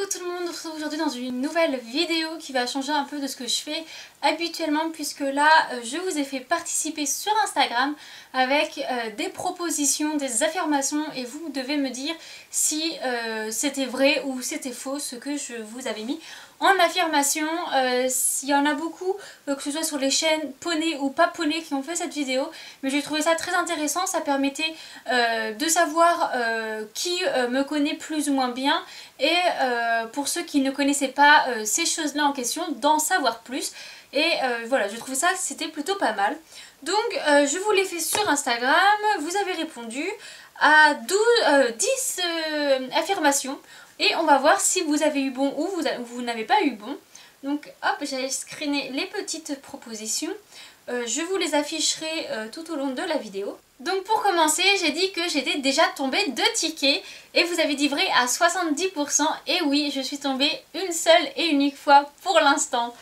Coucou tout le monde, on se retrouve aujourd'hui dans une nouvelle vidéo qui va changer un peu de ce que je fais habituellement, puisque là je vous ai fait participer sur Instagram avec des propositions, des affirmations, et vous devez me dire si c'était vrai ou c'était faux ce que je vous avais mis en affirmation. Il y en a beaucoup, que ce soit sur les chaînes poney ou pas poney, qui ont fait cette vidéo, mais j'ai trouvé ça très intéressant. Ça permettait de savoir qui me connaît plus ou moins bien, et pour ceux qui ne connaissaient pas ces choses-là en question, d'en savoir plus. Et voilà, je trouvais ça c'était plutôt pas mal. Donc je vous l'ai fait sur Instagram, vous avez répondu à 10 affirmations, et on va voir si vous avez eu bon ou vous n'avez pas eu bon. Donc hop, j'ai screené les petites propositions. Je vous les afficherai tout au long de la vidéo. Donc pour commencer, j'ai dit que j'étais déjà tombée 2 tickets, et vous avez dit vrai à 70%. Et oui, je suis tombée une seule et unique fois pour l'instant.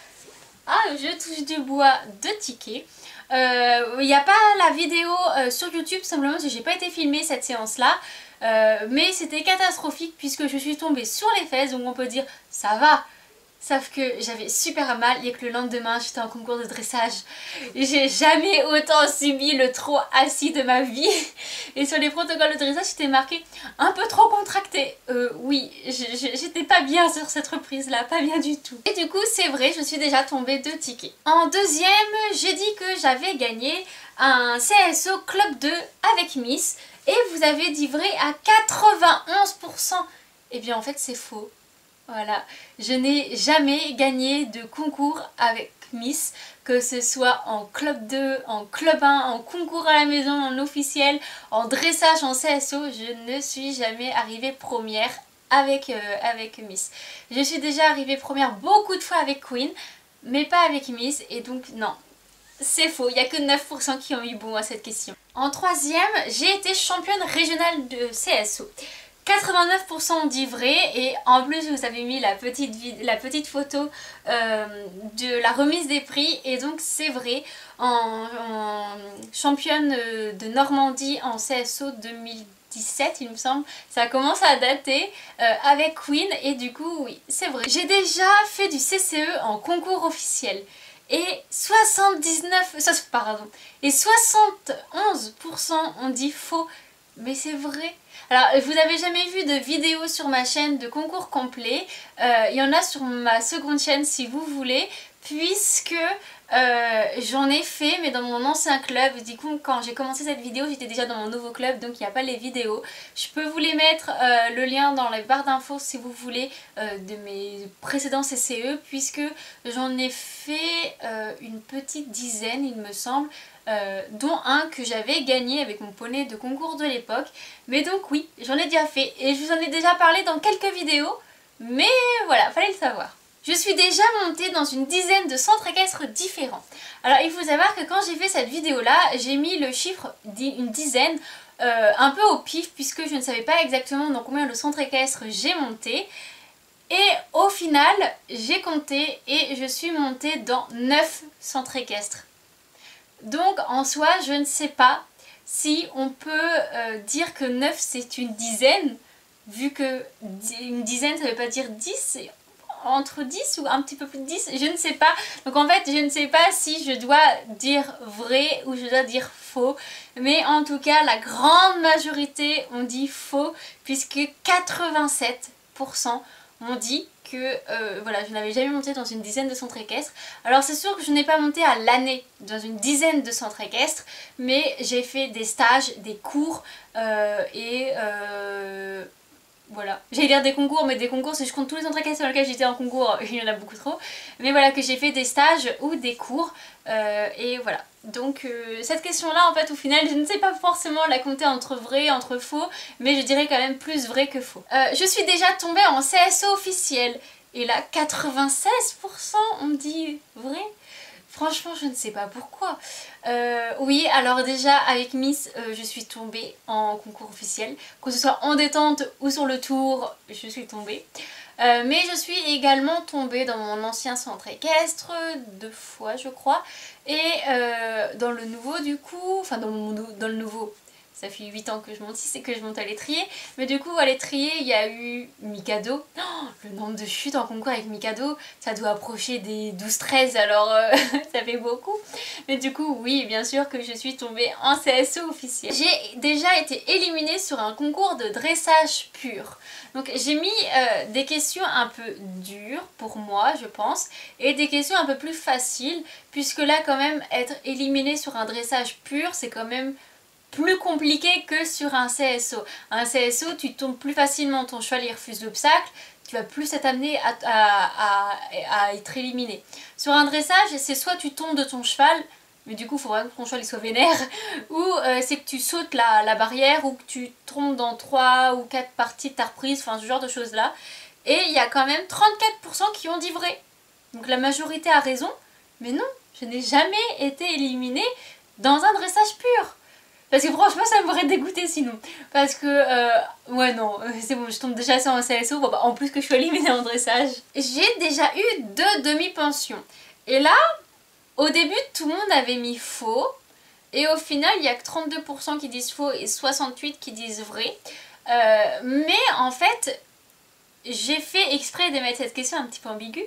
Ah, je touche du bois, 2 tickets. Il n'y a pas la vidéo sur YouTube, simplement parce que j'ai pas été filmée cette séance là. Mais c'était catastrophique puisque je suis tombée sur les fesses, donc on peut dire ça va. Sauf que j'avais super mal et que le lendemain j'étais en concours de dressage. J'ai jamais autant subi le trop assis de ma vie. Et sur les protocoles de dressage c'était marqué un peu trop contracté. Oui, j'étais pas bien sur cette reprise là, pas bien du tout. Et du coup c'est vrai, je suis déjà tombée 2 tickets. En deuxième, j'ai dit que j'avais gagné un CSO Club 2 avec Miss. Et vous avez dit vrai à 91%. Et bien en fait c'est faux. Voilà, je n'ai jamais gagné de concours avec Miss, que ce soit en club 2, en club 1, en concours à la maison, en officiel, en dressage, en CSO. Je ne suis jamais arrivée première avec Miss. Je suis déjà arrivée première beaucoup de fois avec Queen, mais pas avec Miss, et donc non. C'est faux, il n'y a que 9% qui ont eu bon à cette question. En troisième, j'ai été championne régionale de CSO. 89% ont dit vrai, et en plus vous avez mis la petite photo de la remise des prix, et donc c'est vrai, en championne de Normandie en CSO 2017 il me semble, ça commence à dater, avec Queen, et du coup oui c'est vrai. J'ai déjà fait du CCE en concours officiel. Et 71% ont dit faux. Mais c'est vrai. Alors, vous n'avez jamais vu de vidéo sur ma chaîne de concours complet. Il y en a sur ma seconde chaîne si vous voulez, puisque j'en ai fait, mais dans mon ancien club. Du coup, quand j'ai commencé cette vidéo, j'étais déjà dans mon nouveau club, donc il n'y a pas les vidéos. Je peux vous les mettre, le lien dans les barres d'infos si vous voulez, de mes précédents CCE, puisque j'en ai fait une petite dizaine, il me semble. Dont un que j'avais gagné avec mon poney de concours de l'époque. Mais donc oui, j'en ai déjà fait, et je vous en ai déjà parlé dans quelques vidéos, mais voilà, fallait le savoir. Je suis déjà montée dans une dizaine de centres équestres différents. Alors il faut savoir que quand j'ai fait cette vidéo là, j'ai mis le chiffre une dizaine un peu au pif, puisque je ne savais pas exactement dans combien de centres équestres j'ai monté. Et au final, j'ai compté et je suis montée dans 9 centres équestres. Donc en soi, je ne sais pas si on peut dire que 9 c'est une dizaine, vu que une dizaine ça veut pas dire 10, c'est entre 10 ou un petit peu plus de 10, je ne sais pas. Donc en fait, je ne sais pas si je dois dire vrai ou je dois dire faux. Mais en tout cas, la grande majorité ont dit faux, puisque 87% ont dit que voilà, je n'avais jamais monté dans une dizaine de centres équestres. Alors c'est sûr que je n'ai pas monté à l'année dans une dizaine de centres équestres, mais j'ai fait des stages, des cours voilà, j'allais dire des concours, mais des concours, si je compte tous les centres équestres sur lesquels j'étais en concours, il y en a beaucoup trop. Mais voilà, que j'ai fait des stages ou des cours, et voilà. Donc cette question-là, en fait, au final, je ne sais pas forcément la compter entre vrai, entre faux, mais je dirais quand même plus vrai que faux. Je suis déjà tombée en CSO officiel, et là, 96% ont dit vrai. Franchement, je ne sais pas pourquoi. Oui, alors déjà, avec Miss, je suis tombée en concours officiel. Que ce soit en détente ou sur le tour, je suis tombée. Mais je suis également tombée dans mon ancien centre équestre, 2 fois je crois. Et dans le nouveau du coup, enfin dans le nouveau, ça fait 8 ans que je monte ici et que je monte à l'étrier. Mais du coup à l'étrier il y a eu Mikado. Oh, le nombre de chutes en concours avec Mikado, ça doit approcher des 12-13, alors ça fait beaucoup. Mais du coup oui, bien sûr que je suis tombée en CSO officiel. J'ai déjà été éliminée sur un concours de dressage pur. Donc j'ai mis des questions un peu dures pour moi je pense, et des questions un peu plus faciles, puisque là quand même être éliminé sur un dressage pur c'est quand même plus compliqué que sur un CSO. Un CSO tu tombes plus facilement, ton cheval il refuse l'obstacle, tu vas plus être amené à être éliminé. Sur un dressage c'est soit tu tombes de ton cheval, mais du coup il faut vraiment que ton cheval il soit vénère, ou c'est que tu sautes la barrière, ou que tu tombes dans 3 ou 4 parties de ta reprise, enfin ce genre de choses là. Et il y a quand même 34% qui ont dit vrai. Donc la majorité a raison, mais non, je n'ai jamais été éliminée dans un dressage pur. Parce que franchement ça m'aurait dégoûté sinon. Parce que, ouais non, c'est bon, je tombe déjà sur un CSO, bon, bah, en plus que je suis éliminée en dressage. J'ai déjà eu 2 demi-pensions. Et là, au début tout le monde avait mis faux. Et au final il n'y a que 32% qui disent faux et 68% qui disent vrai. Mais en fait, j'ai fait exprès de mettre cette question un petit peu ambiguë,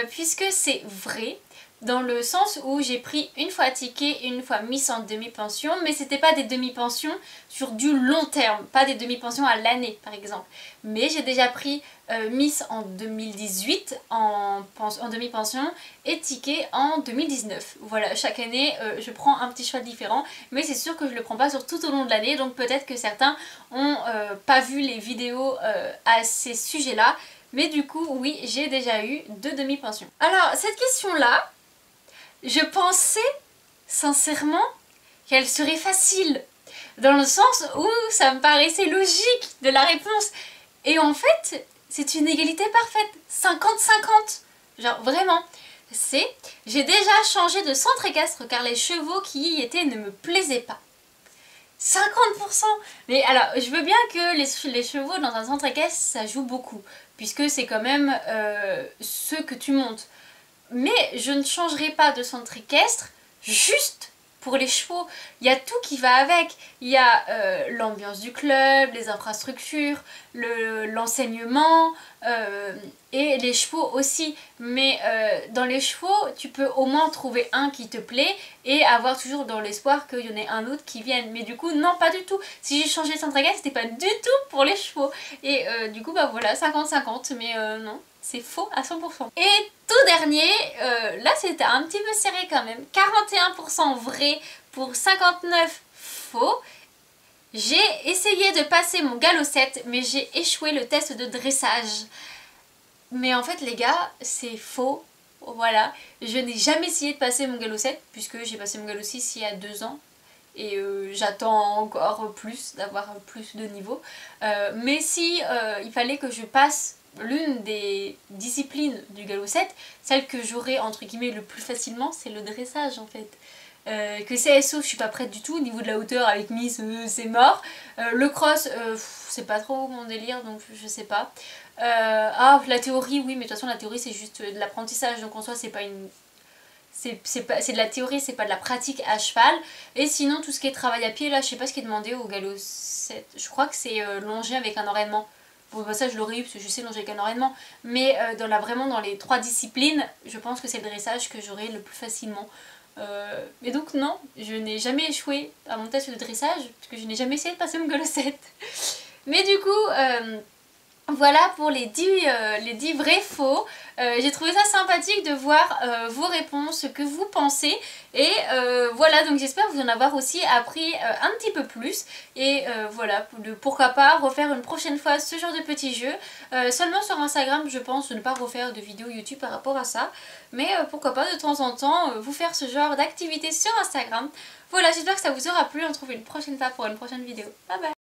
puisque c'est vrai, dans le sens où j'ai pris une fois ticket et une fois Miss en demi-pension, mais c'était pas des demi-pensions sur du long terme, pas des demi-pensions à l'année par exemple. Mais j'ai déjà pris Miss en 2018 en demi-pension et ticket en 2019. Voilà, chaque année je prends un petit cheval différent, mais c'est sûr que je le prends pas sur tout au long de l'année, donc peut-être que certains ont pas vu les vidéos à ces sujets-là. Mais du coup, oui, j'ai déjà eu 2 demi-pensions. Alors, cette question-là, je pensais sincèrement qu'elle serait facile, dans le sens où ça me paraissait logique de la réponse. Et en fait, c'est une égalité parfaite, 50-50. Genre vraiment, j'ai déjà changé de centre équestre car les chevaux qui y étaient ne me plaisaient pas. 50%. Mais alors, je veux bien que les chevaux dans un centre équestre, ça joue beaucoup, puisque c'est quand même ceux que tu montes. Mais je ne changerai pas de centre équestre juste pour les chevaux. Il y a tout qui va avec. Il y a l'ambiance du club, les infrastructures, l'enseignement et les chevaux aussi. Mais dans les chevaux, tu peux au moins trouver un qui te plaît et avoir toujours dans l'espoir qu'il y en ait un autre qui vienne. Mais du coup, non, pas du tout. Si j'ai changé de centre équestre, c'était pas du tout pour les chevaux. Et du coup, bah voilà, 50-50. Mais non, c'est faux à 100%. Et tout dernier, là c'était un petit peu serré quand même. 41% vrai pour 59 faux. J'ai essayé de passer mon galop 7, mais j'ai échoué le test de dressage. Mais en fait les gars, c'est faux. Voilà, je n'ai jamais essayé de passer mon galop 7, puisque j'ai passé mon galop 6 il y a 2 ans. Et j'attends encore plus, d'avoir plus de niveau. Mais si il fallait que je passe l'une des disciplines du galop 7, celle que j'aurais entre guillemets le plus facilement, c'est le dressage en fait. Que CSO je suis pas prête du tout, au niveau de la hauteur avec Miss c'est mort. Le cross c'est pas trop mon délire, donc je sais pas. Ah la théorie oui, mais de toute façon la théorie c'est juste de l'apprentissage, donc en soi c'est pas une... c'est de la théorie, c'est pas de la pratique à cheval. Et sinon tout ce qui est travail à pied, là je sais pas ce qui est demandé au galop 7, je crois que c'est longer avec un enraînement. Bon bah ça je l'aurais eu parce que je sais longer avec un enraînement. Mais vraiment dans les 3 disciplines, je pense que c'est le dressage que j'aurai le plus facilement. Et donc non, je n'ai jamais échoué à mon test de dressage, parce que je n'ai jamais essayé de passer mon galop 7. Mais du coup... voilà pour les 10 vrais faux. J'ai trouvé ça sympathique de voir vos réponses, ce que vous pensez. Et voilà, donc j'espère vous en avoir aussi appris un petit peu plus. Et voilà, pourquoi pas refaire une prochaine fois ce genre de petits jeux. Seulement sur Instagram, je pense ne pas refaire de vidéos YouTube par rapport à ça. Mais pourquoi pas de temps en temps vous faire ce genre d'activité sur Instagram. Voilà, j'espère que ça vous aura plu. On se retrouve une prochaine fois pour une prochaine vidéo. Bye bye!